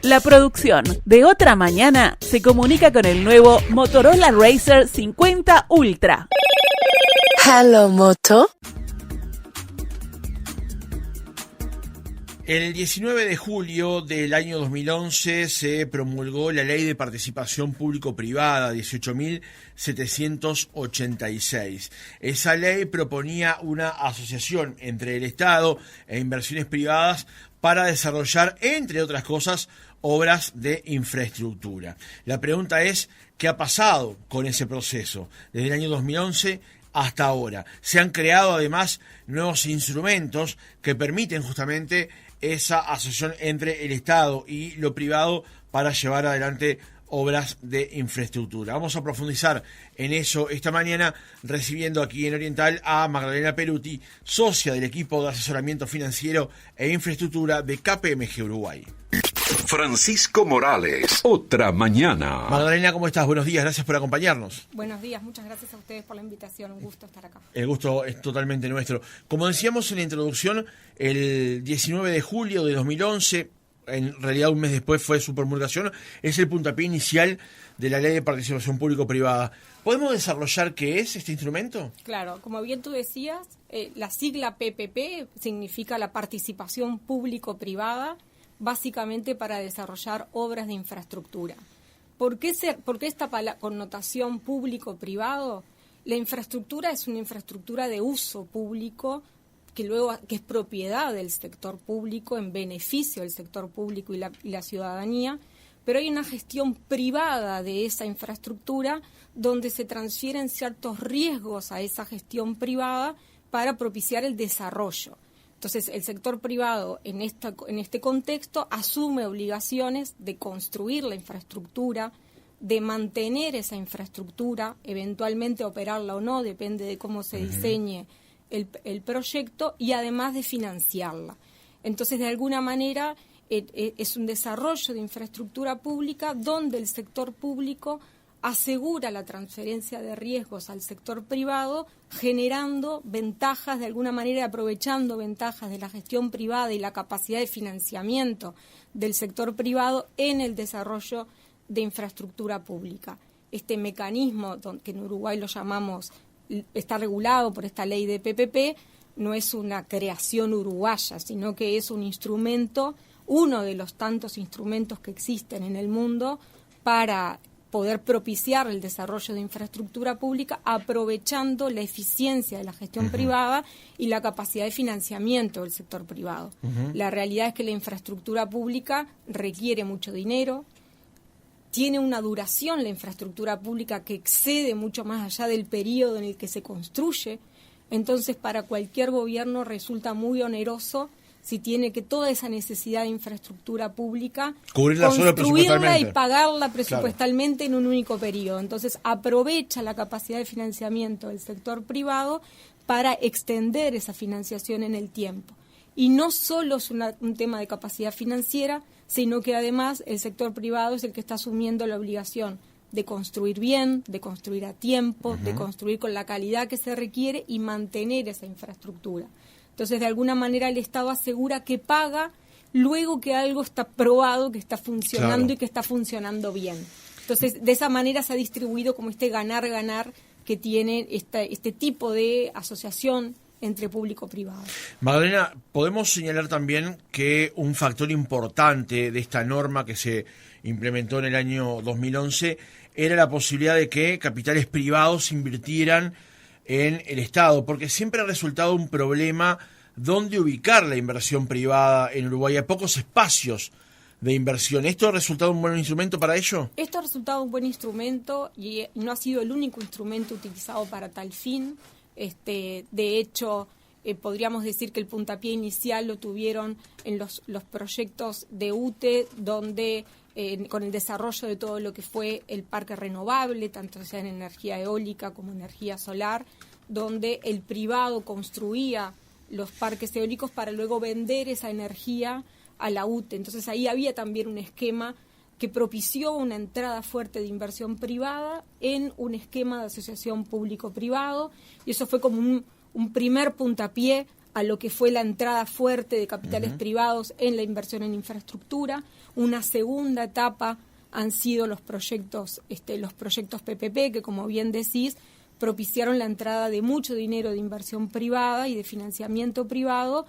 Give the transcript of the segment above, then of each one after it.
La producción de Otra Mañana se comunica con el nuevo Motorola Razr 50 Ultra. Hello, Moto. El 19 de julio del año 2011 se promulgó la Ley de Participación Público-Privada 18.786. Esa ley proponía una asociación entre el Estado e inversiones privadas para desarrollar, entre otras cosas, obras de infraestructura. La pregunta es, ¿qué ha pasado con ese proceso desde el año 2011 hasta ahora? Se han creado además nuevos instrumentos que permiten justamente esa asociación entre el Estado y lo privado para llevar adelante obras de infraestructura. Vamos a profundizar en eso esta mañana, recibiendo aquí en Oriental a Magdalena Peruti, socia del equipo de asesoramiento financiero e infraestructura de KPMG Uruguay. Francisco Morales, Otra Mañana. Magdalena, ¿cómo estás? Buenos días, gracias por acompañarnos. Buenos días, muchas gracias a ustedes por la invitación, un gusto estar acá. El gusto es totalmente nuestro. Como decíamos en la introducción, el 19 de julio de 2011, en realidad un mes después fue su promulgación, es el puntapié inicial de la Ley de Participación Público-Privada. ¿Podemos desarrollar qué es este instrumento? Claro, como bien tú decías, la sigla PPP significa la participación público-privada, básicamente para desarrollar obras de infraestructura. ¿Por qué esta connotación público-privado? La infraestructura es una infraestructura de uso público que es propiedad del sector público, en beneficio del sector público y la ciudadanía, pero hay una gestión privada de esa infraestructura donde se transfieren ciertos riesgos a esa gestión privada para propiciar el desarrollo. Entonces, el sector privado en este contexto asume obligaciones de construir la infraestructura, de mantener esa infraestructura, eventualmente operarla o no, depende de cómo se diseñe el proyecto, y además de financiarla. Entonces, de alguna manera, es un desarrollo de infraestructura pública donde el sector público asegura la transferencia de riesgos al sector privado, generando ventajas, de alguna manera aprovechando ventajas de la gestión privada y la capacidad de financiamiento del sector privado en el desarrollo de infraestructura pública. Este mecanismo, que en Uruguay lo llamamos, está regulado por esta ley de PPP, no es una creación uruguaya, sino que es un instrumento, uno de los tantos instrumentos que existen en el mundo para poder propiciar el desarrollo de infraestructura pública, aprovechando la eficiencia de la gestión privada y la capacidad de financiamiento del sector privado. La realidad es que la infraestructura pública requiere mucho dinero, tiene una duración la infraestructura pública que excede mucho más allá del periodo en el que se construye. Entonces, para cualquier gobierno resulta muy oneroso si tiene que toda esa necesidad de infraestructura pública construirla y pagarla presupuestalmente en un único periodo. Entonces, aprovecha la capacidad de financiamiento del sector privado para extender esa financiación en el tiempo. Y no solo es un tema de capacidad financiera, sino que además el sector privado es el que está asumiendo la obligación de construir bien, de construir a tiempo, de construir con la calidad que se requiere y mantener esa infraestructura. Entonces, de alguna manera, el Estado asegura que paga luego que algo está probado, que está funcionando y que está funcionando bien. Entonces, de esa manera se ha distribuido como este ganar-ganar que tiene este tipo de asociación entre público-privado. Magdalena, podemos señalar también que un factor importante de esta norma que se implementó en el año 2011 era la posibilidad de que capitales privados invirtieran en el Estado, porque siempre ha resultado un problema dónde ubicar la inversión privada en Uruguay. Hay pocos espacios de inversión. ¿Esto ha resultado un buen instrumento para ello? Esto ha resultado un buen instrumento y no ha sido el único instrumento utilizado para tal fin. De hecho, podríamos decir que el puntapié inicial lo tuvieron en los proyectos de UTE, donde con el desarrollo de todo lo que fue el parque renovable, tanto sea en energía eólica como energía solar, donde el privado construía los parques eólicos para luego vender esa energía a la UTE. Entonces ahí había también un esquema que propició una entrada fuerte de inversión privada en un esquema de asociación público-privado, y eso fue como un primer puntapié a lo que fue la entrada fuerte de capitales privados en la inversión en infraestructura. Una segunda etapa han sido los proyectos PPP, que como bien decís, propiciaron la entrada de mucho dinero de inversión privada y de financiamiento privado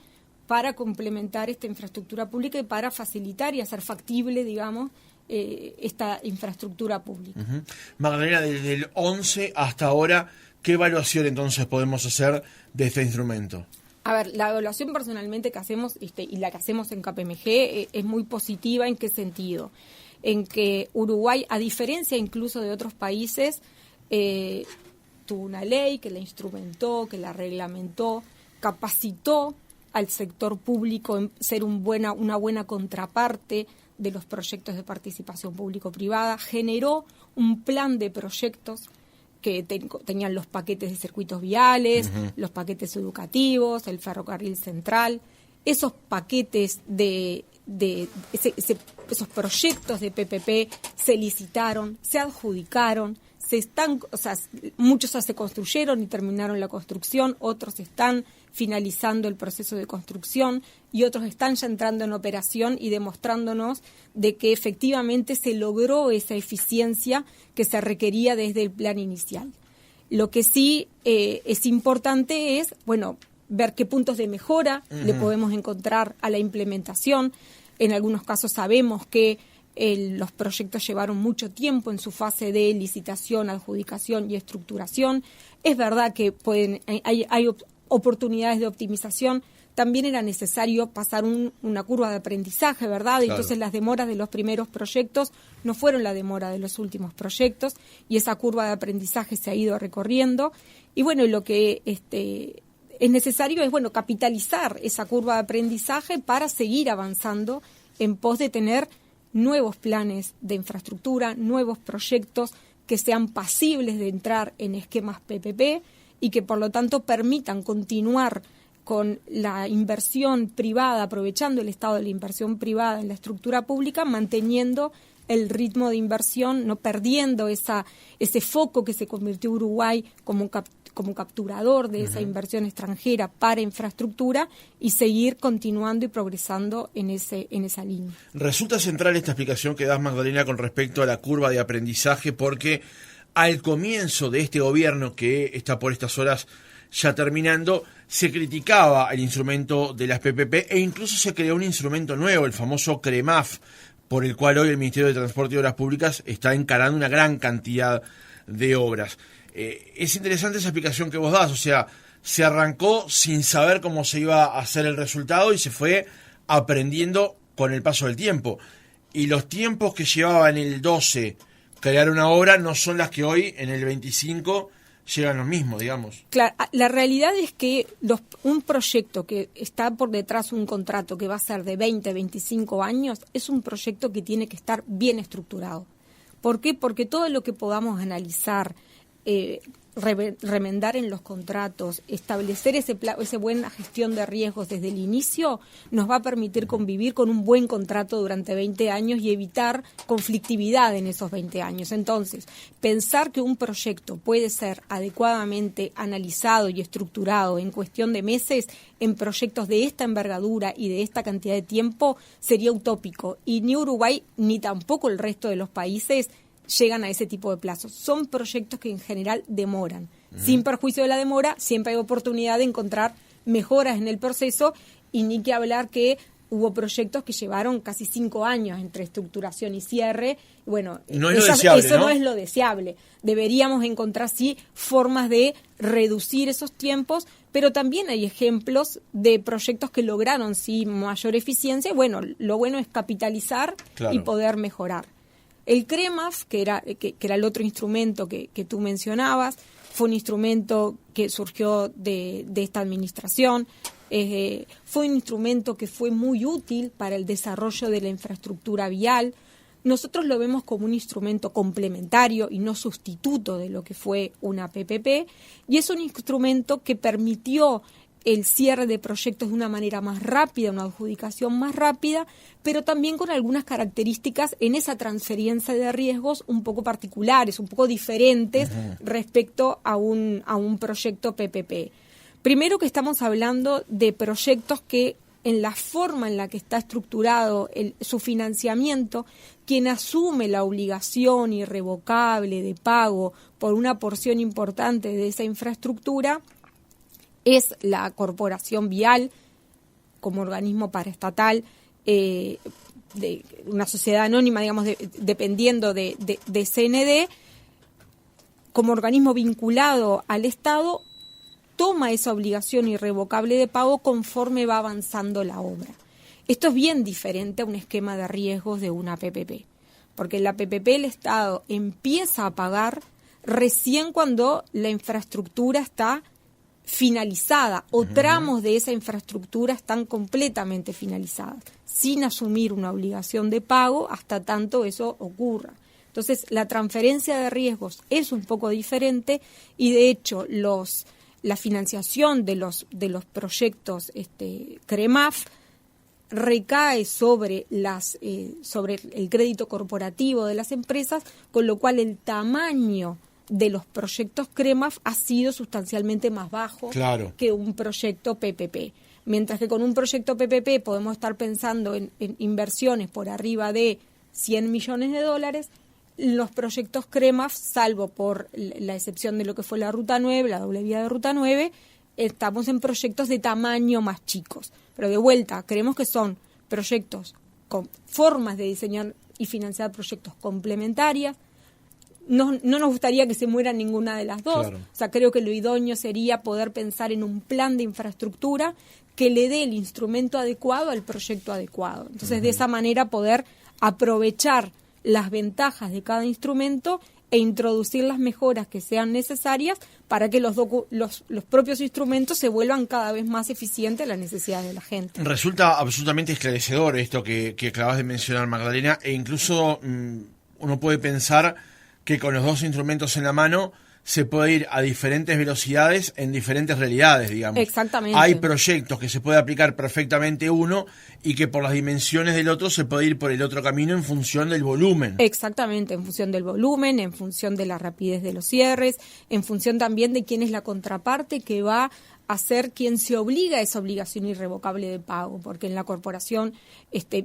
para complementar esta infraestructura pública y para facilitar y hacer factible, digamos, esta infraestructura pública. Magdalena, desde el 11 hasta ahora, ¿qué evaluación entonces podemos hacer de este instrumento? A ver, la evaluación personalmente que hacemos y la que hacemos en KPMG es muy positiva. ¿En qué sentido? En que Uruguay, a diferencia incluso de otros países, tuvo una ley que la instrumentó, que la reglamentó, capacitó al sector público en ser una buena contraparte de los proyectos de participación público-privada, generó un plan de proyectos que tenían los paquetes de circuitos viales, los paquetes educativos, el ferrocarril central. Esos paquetes esos proyectos de PPP se licitaron, se adjudicaron, muchos ya se construyeron y terminaron la construcción, otros están finalizando el proceso de construcción y otros están ya entrando en operación y demostrándonos de que efectivamente se logró esa eficiencia que se requería desde el plan inicial. Lo que sí es importante es, ver qué puntos de mejora le podemos encontrar a la implementación. En algunos casos sabemos que los proyectos llevaron mucho tiempo en su fase de licitación, adjudicación y estructuración. Es verdad que hay oportunidades de optimización. También era necesario pasar una curva de aprendizaje, ¿verdad? Claro. Entonces las demoras de los primeros proyectos no fueron la demora de los últimos proyectos y esa curva de aprendizaje se ha ido recorriendo. Y lo que es necesario es capitalizar esa curva de aprendizaje para seguir avanzando en pos de tener nuevos planes de infraestructura, nuevos proyectos que sean pasibles de entrar en esquemas PPP y que por lo tanto permitan continuar con la inversión privada, aprovechando el estado de la inversión privada en la estructura pública, manteniendo el ritmo de inversión, no perdiendo ese foco que se convirtió Uruguay como capturador de esa inversión extranjera para infraestructura y seguir continuando y progresando en esa línea. Resulta central esta explicación que das, Magdalena, con respecto a la curva de aprendizaje, porque al comienzo de este gobierno, que está por estas horas ya terminando, se criticaba el instrumento de las PPP e incluso se creó un instrumento nuevo, el famoso CREMAF, por el cual hoy el Ministerio de Transporte y Obras Públicas está encarando una gran cantidad de obras. Es interesante esa explicación que vos das, o sea, se arrancó sin saber cómo se iba a hacer el resultado y se fue aprendiendo con el paso del tiempo. Y los tiempos que llevaba en el 12 crear una obra no son las que hoy, en el 25, llegan los mismos, digamos. Claro, la realidad es que un proyecto que está por detrás, un contrato que va a ser de 20, 25 años, es un proyecto que tiene que estar bien estructurado. ¿Por qué? Porque todo lo que podamos analizar, remendar en los contratos, establecer esa buena gestión de riesgos desde el inicio, nos va a permitir convivir con un buen contrato durante 20 años y evitar conflictividad en esos 20 años. Entonces, pensar que un proyecto puede ser adecuadamente analizado y estructurado en cuestión de meses en proyectos de esta envergadura y de esta cantidad de tiempo sería utópico. Y ni Uruguay ni tampoco el resto de los países llegan a ese tipo de plazos. Son proyectos que en general demoran. Sin perjuicio de la demora, siempre hay oportunidad de encontrar mejoras en el proceso y ni que hablar que hubo proyectos que llevaron casi 5 años entre estructuración y cierre. Bueno, no es lo deseable, eso no es lo deseable. Deberíamos encontrar, sí, formas de reducir esos tiempos, pero también hay ejemplos de proyectos que lograron, sí, mayor eficiencia. Bueno, lo bueno es capitalizar y poder mejorar. El CREMAF, que era el otro instrumento que tú mencionabas, fue un instrumento que surgió de esta administración. Fue un instrumento que fue muy útil para el desarrollo de la infraestructura vial. Nosotros lo vemos como un instrumento complementario y no sustituto de lo que fue una PPP, y es un instrumento que permitió el cierre de proyectos de una manera más rápida, una adjudicación más rápida, pero también con algunas características en esa transferencia de riesgos un poco particulares, un poco diferentes respecto a un proyecto PPP. Primero que estamos hablando de proyectos que en la forma en la que está estructurado su financiamiento, quien asume la obligación irrevocable de pago por una porción importante de esa infraestructura es la Corporación Vial, como organismo paraestatal, de una sociedad anónima, digamos, dependiendo de CND, como organismo vinculado al Estado, toma esa obligación irrevocable de pago conforme va avanzando la obra. Esto es bien diferente a un esquema de riesgos de una PPP, porque en la PPP el Estado empieza a pagar recién cuando la infraestructura está finalizada o tramos de esa infraestructura están completamente finalizadas, sin asumir una obligación de pago hasta tanto eso ocurra. Entonces, la transferencia de riesgos es un poco diferente y, de hecho, la financiación de los proyectos CREMAF recae sobre el crédito corporativo de las empresas, con lo cual el tamaño de los proyectos CREMAF ha sido sustancialmente más bajo que un proyecto PPP. Mientras que con un proyecto PPP podemos estar pensando en inversiones por arriba de $100 millones, los proyectos CREMAF, salvo por la excepción de lo que fue la Ruta 9, la doble vía de Ruta 9, estamos en proyectos de tamaño más chicos. Pero de vuelta, creemos que son proyectos con formas de diseñar y financiar proyectos complementarias. No nos gustaría que se muera ninguna de las dos. Claro. O sea, creo que lo idóneo sería poder pensar en un plan de infraestructura que le dé el instrumento adecuado al proyecto adecuado. Entonces, de esa manera poder aprovechar las ventajas de cada instrumento e introducir las mejoras que sean necesarias para que los propios instrumentos se vuelvan cada vez más eficientes a las necesidades de la gente. Resulta absolutamente esclarecedor esto que acabas de mencionar, Magdalena, e incluso uno puede pensar que con los dos instrumentos en la mano se puede ir a diferentes velocidades en diferentes realidades, digamos. Exactamente. Hay proyectos que se puede aplicar perfectamente uno y que por las dimensiones del otro se puede ir por el otro camino en función del volumen. Exactamente, en función del volumen, en función de la rapidez de los cierres, en función también de quién es la contraparte que va a ser quien se obliga a esa obligación irrevocable de pago, porque en la Corporación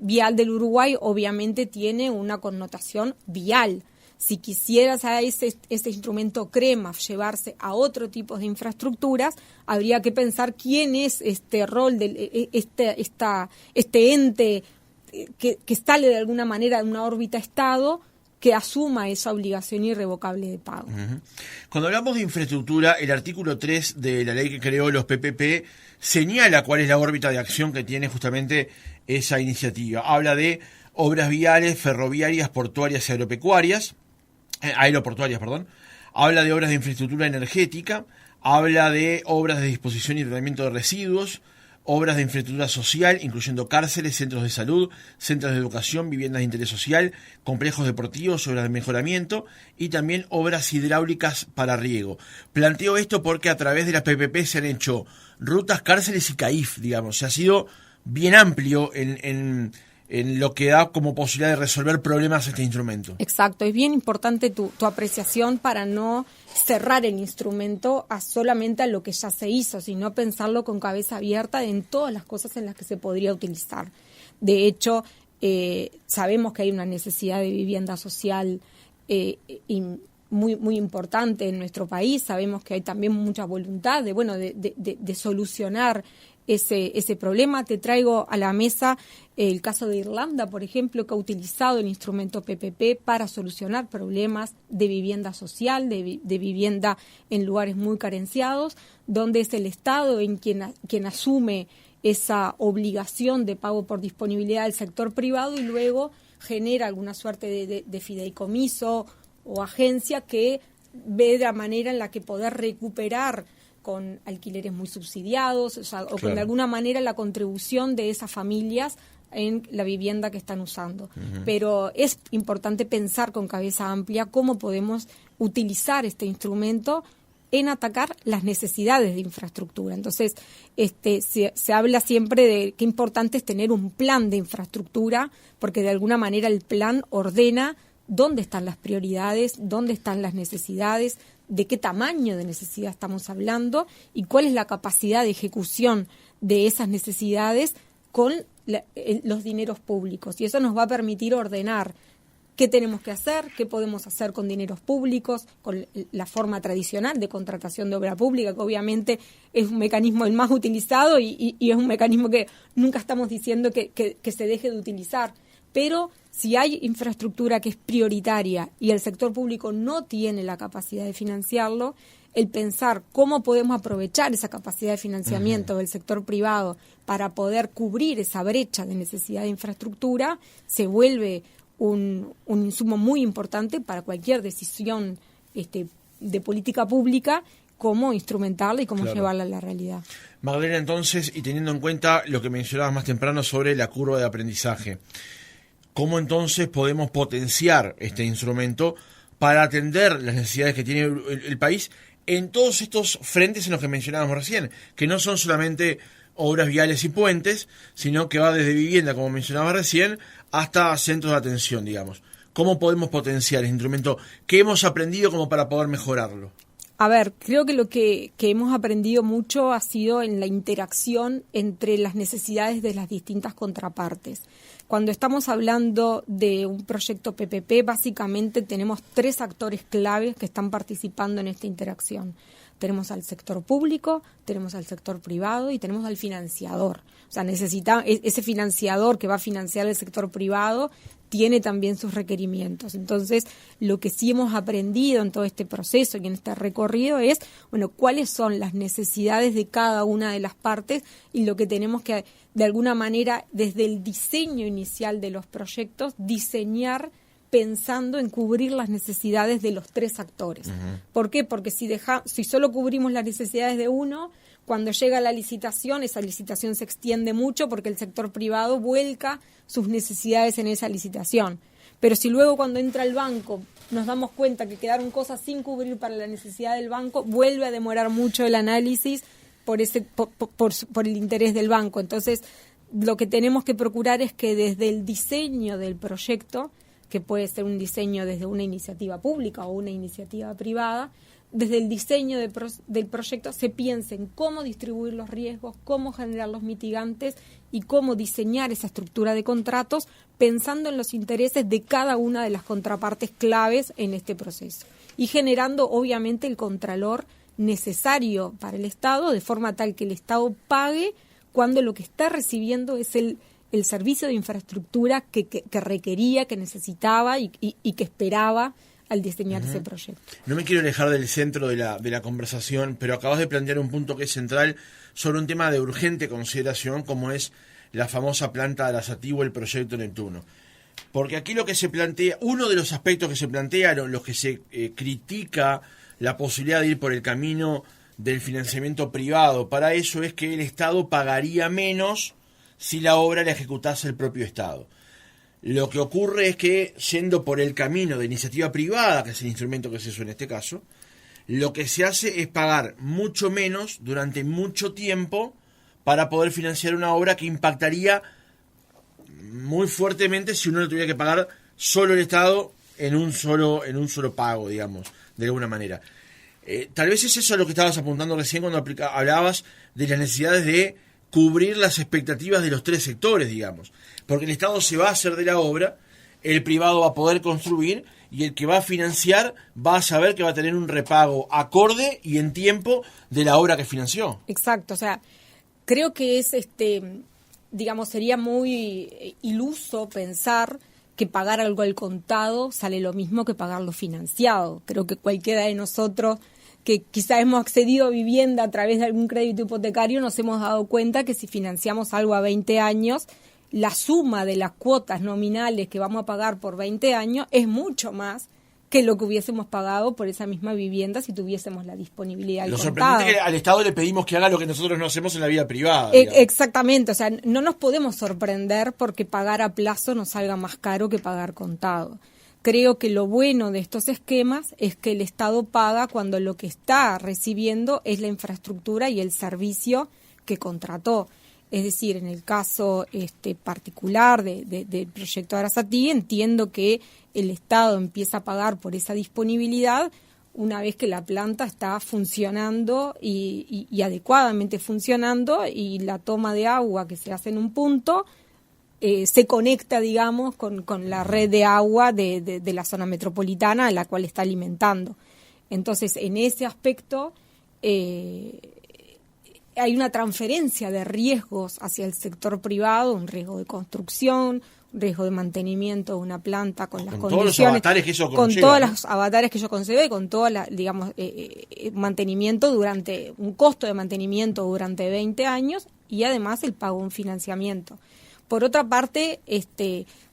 Vial del Uruguay obviamente tiene una connotación vial. Si quisieras a ese instrumento CREMAF llevarse a otro tipo de infraestructuras, habría que pensar quién es este rol, este ente que sale de alguna manera de una órbita Estado que asuma esa obligación irrevocable de pago. Uh-huh. Cuando hablamos de infraestructura, el artículo 3 de la ley que creó los PPP señala cuál es la órbita de acción que tiene justamente esa iniciativa. Habla de obras viales, ferroviarias, portuarias y aeroportuarias, habla de obras de infraestructura energética, habla de obras de disposición y tratamiento de residuos, obras de infraestructura social, incluyendo cárceles, centros de salud, centros de educación, viviendas de interés social, complejos deportivos, obras de mejoramiento y también obras hidráulicas para riego. Planteo esto porque a través de las PPP se han hecho rutas, cárceles y CAIF, digamos. Se ha sido bien amplio en lo que da como posibilidad de resolver problemas este instrumento. Exacto, es bien importante tu apreciación para no cerrar el instrumento solamente a lo que ya se hizo, sino pensarlo con cabeza abierta en todas las cosas en las que se podría utilizar. De hecho, sabemos que hay una necesidad de vivienda social muy importante en nuestro país, sabemos que hay también mucha voluntad de solucionar ese problema. Te traigo a la mesa el caso de Irlanda, por ejemplo, que ha utilizado el instrumento PPP para solucionar problemas de vivienda social, de vivienda en lugares muy carenciados, donde es el Estado quien asume esa obligación de pago por disponibilidad del sector privado y luego genera alguna suerte de fideicomiso o agencia que ve la manera en la que poder recuperar con alquileres muy subsidiados, o con de alguna manera la contribución de esas familias en la vivienda que están usando. Uh-huh. Pero es importante pensar con cabeza amplia cómo podemos utilizar este instrumento en atacar las necesidades de infraestructura. Entonces, se habla siempre de qué importante es tener un plan de infraestructura, porque de alguna manera el plan ordena dónde están las prioridades, dónde están las necesidades, de qué tamaño de necesidad estamos hablando y cuál es la capacidad de ejecución de esas necesidades con los dineros públicos. Y eso nos va a permitir ordenar qué tenemos que hacer, qué podemos hacer con dineros públicos, con la forma tradicional de contratación de obra pública, que obviamente es un mecanismo el más utilizado y es un mecanismo que nunca estamos diciendo que se deje de utilizar. Pero si hay infraestructura que es prioritaria y el sector público no tiene la capacidad de financiarlo, el pensar cómo podemos aprovechar esa capacidad de financiamiento del sector privado para poder cubrir esa brecha de necesidad de infraestructura se vuelve un insumo muy importante para cualquier decisión de política pública, cómo instrumentarla y cómo llevarla a la realidad. Magdalena, entonces, y teniendo en cuenta lo que mencionabas más temprano sobre la curva de aprendizaje, ¿cómo entonces podemos potenciar este instrumento para atender las necesidades que tiene el país en todos estos frentes en los que mencionábamos recién, que no son solamente obras viales y puentes, sino que va desde vivienda, como mencionaba recién, hasta centros de atención, digamos? ¿Cómo podemos potenciar el instrumento? ¿Qué hemos aprendido como para poder mejorarlo? A ver, creo que lo que hemos aprendido mucho ha sido en la interacción entre las necesidades de las distintas contrapartes. Cuando estamos hablando de un proyecto PPP, básicamente tenemos 3 actores claves que están participando en esta interacción. Tenemos al sector público, tenemos al sector privado y tenemos al financiador. O sea, ese financiador que va a financiar el sector privado tiene también sus requerimientos. Entonces, lo que sí hemos aprendido en todo este proceso y en este recorrido es, cuáles son las necesidades de cada una de las partes y lo que tenemos que, de alguna manera, desde el diseño inicial de los proyectos, diseñar pensando en cubrir las necesidades de los 3 actores. ¿Por qué? Porque si solo cubrimos las necesidades de uno, cuando llega la licitación, esa licitación se extiende mucho porque el sector privado vuelca sus necesidades en esa licitación. Pero si luego cuando entra el banco nos damos cuenta que quedaron cosas sin cubrir para la necesidad del banco, vuelve a demorar mucho el análisis por el interés del banco. Entonces, lo que tenemos que procurar es que desde el diseño del proyecto, que puede ser un diseño desde una iniciativa pública o una iniciativa privada, desde el diseño del proyecto se piense en cómo distribuir los riesgos, cómo generar los mitigantes y cómo diseñar esa estructura de contratos pensando en los intereses de cada una de las contrapartes claves en este proceso y generando obviamente el contralor necesario para el Estado de forma tal que el Estado pague cuando lo que está recibiendo es el servicio de infraestructura que requería, que necesitaba y que esperaba al diseñar ese proyecto. No me quiero alejar del centro de la conversación, pero acabas de plantear un punto que es central sobre un tema de urgente consideración como es la famosa planta de Arasatí o el proyecto Neptuno. Porque aquí lo que se plantea, uno de los aspectos que se plantearon, los que se critica la posibilidad de ir por el camino del financiamiento privado, para eso es que el Estado pagaría menos si la obra la ejecutase el propio Estado. Lo que ocurre es que, yendo por el camino de iniciativa privada, que es el instrumento que se usa en este caso, lo que se hace es pagar mucho menos durante mucho tiempo para poder financiar una obra que impactaría muy fuertemente si uno lo tuviera que pagar solo el Estado en un solo pago, digamos, de alguna manera. Tal vez es eso a lo que estabas apuntando recién cuando hablabas de las necesidades de cubrir las expectativas de los 3 sectores, digamos. Porque el Estado se va a hacer de la obra, el privado va a poder construir y el que va a financiar va a saber que va a tener un repago acorde y en tiempo de la obra que financió. Exacto, o sea, creo que es, sería muy iluso pensar que pagar algo al contado sale lo mismo que pagarlo financiado. Creo que cualquiera de nosotros que quizás hemos accedido a vivienda a través de algún crédito hipotecario, nos hemos dado cuenta que si financiamos algo a 20 años, la suma de las cuotas nominales que vamos a pagar por 20 años es mucho más que lo que hubiésemos pagado por esa misma vivienda si tuviésemos la disponibilidad al contado. Lo sorprendente es que al Estado le pedimos que haga lo que nosotros no hacemos en la vida privada. Exactamente, o sea, no nos podemos sorprender porque pagar a plazo nos salga más caro que pagar contado. Creo que lo bueno de estos esquemas es que el Estado paga cuando lo que está recibiendo es la infraestructura y el servicio que contrató. Es decir, en el caso particular del proyecto Arasatí, entiendo que el Estado empieza a pagar por esa disponibilidad una vez que la planta está funcionando y adecuadamente funcionando, y la toma de agua que se hace en un punto se conecta, digamos, con la red de agua de la zona metropolitana a la cual está alimentando. Entonces, en ese aspecto hay una transferencia de riesgos hacia el sector privado, un riesgo de construcción, un riesgo de mantenimiento de una planta con las condiciones, todos los avatares que eso con conlleva, todos ¿no? los avatares que ello concede, con todo mantenimiento durante un costo de mantenimiento durante 20 años y además el pago de un financiamiento. Por otra parte,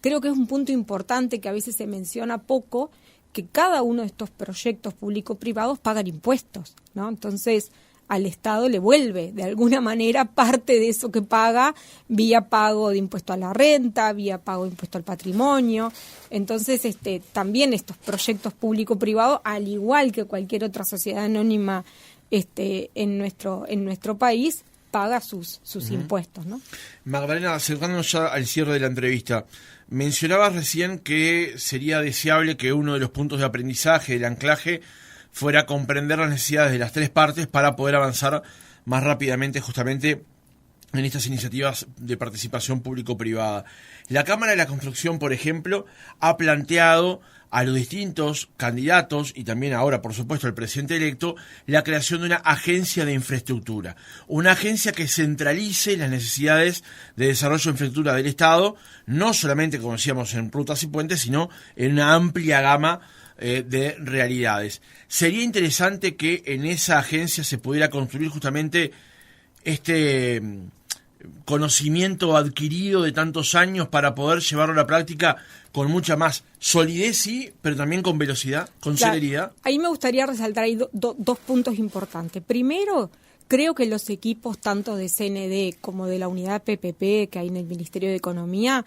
creo que es un punto importante que a veces se menciona poco, que cada uno de estos proyectos público-privados pagan impuestos, ¿no? Entonces, al Estado le vuelve de alguna manera parte de eso que paga vía pago de impuesto a la renta, vía pago de impuesto al patrimonio. Entonces, también estos proyectos público-privados, al igual que cualquier otra sociedad anónima en nuestro país, paga sus impuestos, ¿no? Magdalena, acercándonos ya al cierre de la entrevista, mencionabas recién que sería deseable que uno de los puntos de aprendizaje, del anclaje, fuera comprender las necesidades de las tres partes para poder avanzar más rápidamente justamente en estas iniciativas de participación público-privada. La Cámara de la Construcción, por ejemplo, ha planteado a los distintos candidatos y también ahora, por supuesto, al presidente electo, la creación de una agencia de infraestructura. Una agencia que centralice las necesidades de desarrollo de infraestructura del Estado, no solamente, como decíamos, en rutas y puentes, sino en una amplia gama de realidades. Sería interesante que en esa agencia se pudiera construir justamente este conocimiento adquirido de tantos años para poder llevarlo a la práctica con mucha más solidez, sí, pero también con velocidad, con celeridad. Ahí me gustaría resaltar ahí dos puntos importantes. Primero, creo que los equipos tanto de CND como de la unidad PPP que hay en el Ministerio de Economía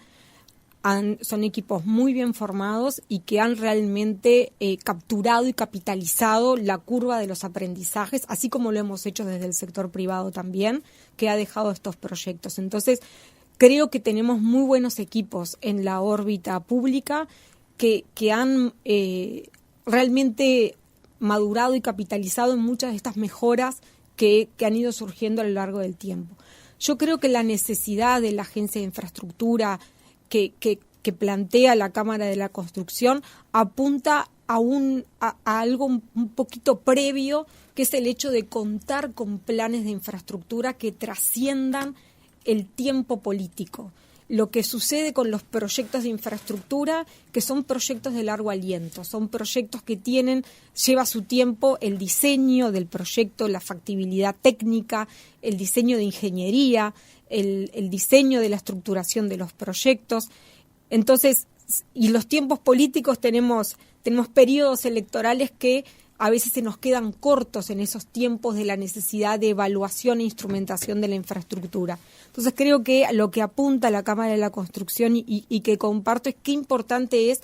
son equipos muy bien formados y que han realmente capturado y capitalizado la curva de los aprendizajes, así como lo hemos hecho desde el sector privado también, que ha dejado estos proyectos. Entonces, creo que tenemos muy buenos equipos en la órbita pública que han realmente madurado y capitalizado en muchas de estas mejoras que han ido surgiendo a lo largo del tiempo. Yo creo que la necesidad de la Agencia de Infraestructura que plantea la Cámara de la Construcción apunta a algo un poquito previo, que es el hecho de contar con planes de infraestructura que trasciendan el tiempo político. Lo que sucede con los proyectos de infraestructura, que son proyectos de largo aliento, son proyectos que lleva su tiempo el diseño del proyecto, la factibilidad técnica, el diseño de ingeniería, el diseño de la estructuración de los proyectos. Entonces, y los tiempos políticos tenemos periodos electorales que a veces se nos quedan cortos en esos tiempos de la necesidad de evaluación e instrumentación de la infraestructura. Entonces, creo que lo que apunta la Cámara de la Construcción y que comparto es qué importante es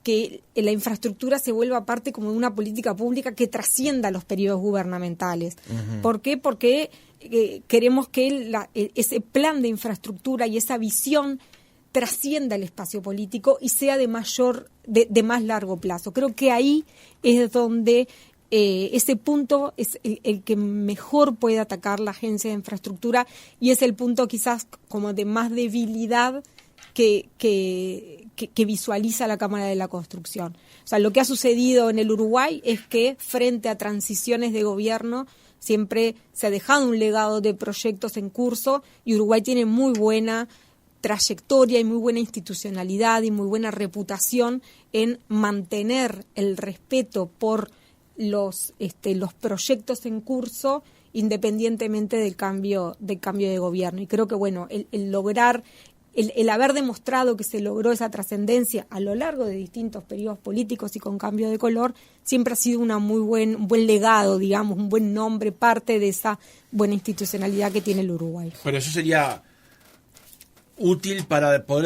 que la infraestructura se vuelva parte como de una política pública que trascienda los periodos gubernamentales. Uh-huh. ¿Por qué? Porque queremos que ese plan de infraestructura y esa visión trascienda el espacio político y sea de más largo plazo. Creo que ahí es donde ese punto es el que mejor puede atacar la Agencia de Infraestructura y es el punto quizás como de más debilidad que visualiza la Cámara de la Construcción. O sea, lo que ha sucedido en el Uruguay es que frente a transiciones de gobierno siempre se ha dejado un legado de proyectos en curso y Uruguay tiene muy buena trayectoria y muy buena institucionalidad y muy buena reputación en mantener el respeto por los proyectos en curso independientemente del cambio de gobierno. Y creo que bueno, el lograr, el haber demostrado que se logró esa trascendencia a lo largo de distintos periodos políticos y con cambio de color, siempre ha sido un buen legado, digamos, un buen nombre, parte de esa buena institucionalidad que tiene el Uruguay. Pero eso sería útil para poder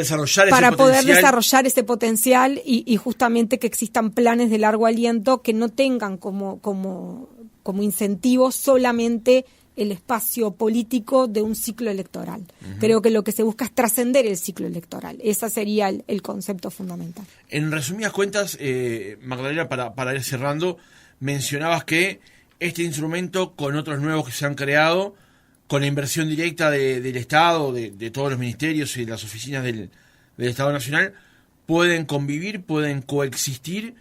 desarrollar ese potencial y justamente que existan planes de largo aliento que no tengan como incentivo solamente el espacio político de un ciclo electoral. Uh-huh. Creo que lo que se busca es trascender el ciclo electoral. Ese sería el concepto fundamental. En resumidas cuentas, Magdalena, para ir cerrando, mencionabas que este instrumento, con otros nuevos que se han creado, con la inversión directa del Estado, de todos los ministerios y de las oficinas del Estado Nacional, pueden convivir, pueden coexistir,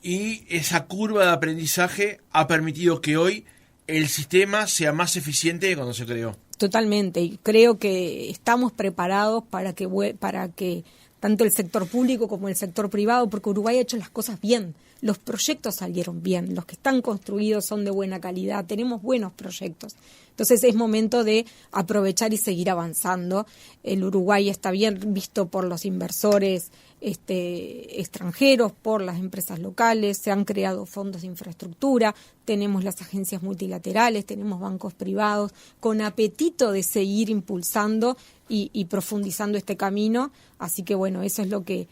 y esa curva de aprendizaje ha permitido que hoy el sistema sea más eficiente que cuando se creó. Totalmente, y creo que estamos preparados para que tanto el sector público como el sector privado, porque Uruguay ha hecho las cosas bien, los proyectos salieron bien, los que están construidos son de buena calidad, tenemos buenos proyectos. Entonces es momento de aprovechar y seguir avanzando. El Uruguay está bien visto por los inversores extranjeros, por las empresas locales, se han creado fondos de infraestructura, tenemos las agencias multilaterales, tenemos bancos privados, con apetito de seguir impulsando y profundizando este camino. Así que bueno, eso es lo que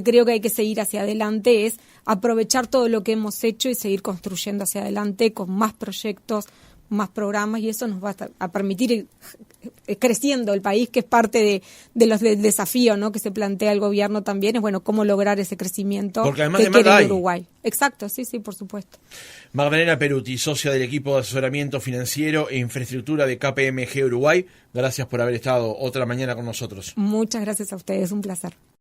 creo que hay que seguir hacia adelante, es aprovechar todo lo que hemos hecho y seguir construyendo hacia adelante con más proyectos, más programas, y eso nos va a permitir ir creciendo el país, que es parte del desafío, ¿no?, que se plantea el gobierno también, es bueno cómo lograr ese crecimiento. Porque además que quiere hay. Uruguay. Exacto, sí, por supuesto. Magdalena Peruti, socia del equipo de asesoramiento financiero e infraestructura de KPMG Uruguay, gracias por haber estado otra mañana con nosotros. Muchas gracias a ustedes, un placer.